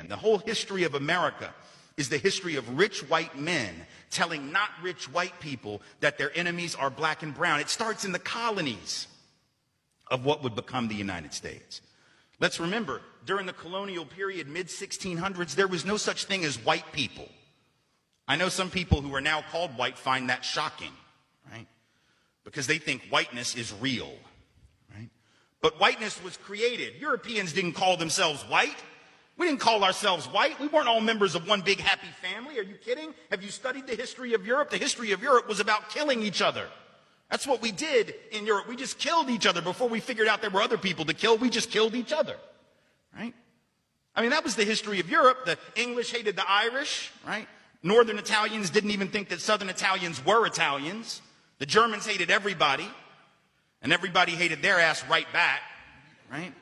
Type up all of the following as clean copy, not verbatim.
began. The whole history of America is the history of rich white men telling not rich white people that their enemies are black and brown. It starts in the colonies of what would become the United States. Let's remember, during the colonial period, mid-1600s, there was no such thing as white people. I know some people who are now called white find that shocking, right? Because they think whiteness is real, right? But whiteness was created. Europeans didn't call themselves white. We didn't call ourselves white. We weren't all members of one big happy family. Are you kidding? Have you studied the history of Europe? The history of Europe was about killing each other. That's what we did in Europe. We just killed each other before we figured out there were other people to kill. We just killed each other, right? I mean, that was the history of Europe. The English hated the Irish, right? Northern Italians didn't even think that Southern Italians were Italians. The Germans hated everybody, and everybody hated their ass right back, right?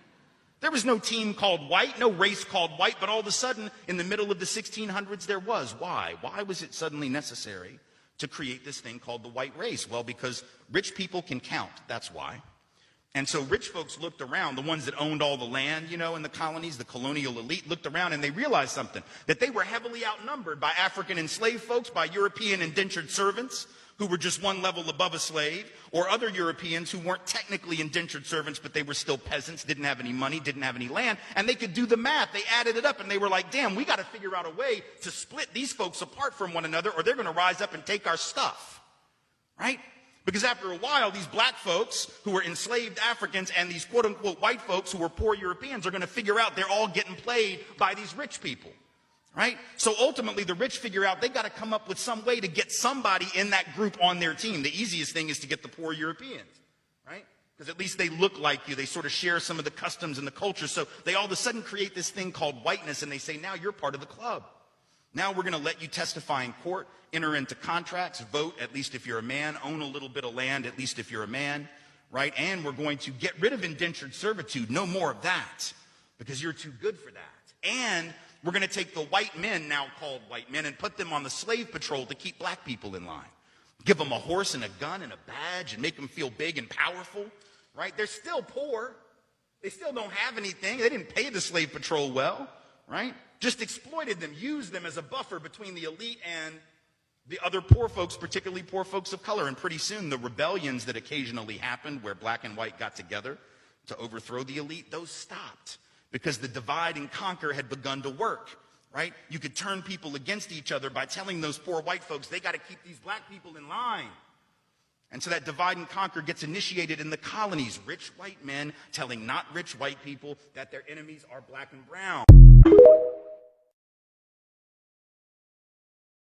There was no team called white, no race called white, but all of a sudden, in the middle of the 1600s, there was. Why? Why was it suddenly necessary to create this thing called the white race? Well, because rich people can count, that's why. And so rich folks looked around, the ones that owned all the land, you know, in the colonies, the colonial elite, looked around and they realized something, that they were heavily outnumbered by African enslaved folks, by European indentured servants, who were just one level above a slave, or other Europeans who weren't technically indentured servants, but they were still peasants, didn't have any money, didn't have any land, and they could do the math. They added it up, and they were like, damn, we got to figure out a way to split these folks apart from one another, or they're going to rise up and take our stuff, right? Because after a while, these black folks who were enslaved Africans and these quote-unquote white folks who were poor Europeans are going to figure out they're all getting played by these rich people. Right? So ultimately, the rich figure out they got to come up with some way to get somebody in that group on their team. The easiest thing is to get the poor Europeans, right? Because at least they look like you. They sort of share some of the customs and the culture. So they all of a sudden create this thing called whiteness, and they say, now you're part of the club. Now we're going to let you testify in court, enter into contracts, vote, at least if you're a man, own a little bit of land, at least if you're a man, right? And we're going to get rid of indentured servitude. No more of that, because you're too good for that. And we're going to take the white men, now called white men, and put them on the slave patrol to keep black people in line. Give them a horse and a gun and a badge and make them feel big and powerful, right? They're still poor. They still don't have anything. They didn't pay the slave patrol well, right? Just exploited them, used them as a buffer between the elite and the other poor folks, particularly poor folks of color. And pretty soon, the rebellions that occasionally happened where black and white got together to overthrow the elite, those stopped. Because the divide and conquer had begun to work, right? You could turn people against each other by telling those poor white folks, they got to keep these black people in line. And so that divide and conquer gets initiated in the colonies. Rich white men telling not rich white people that their enemies are black and brown.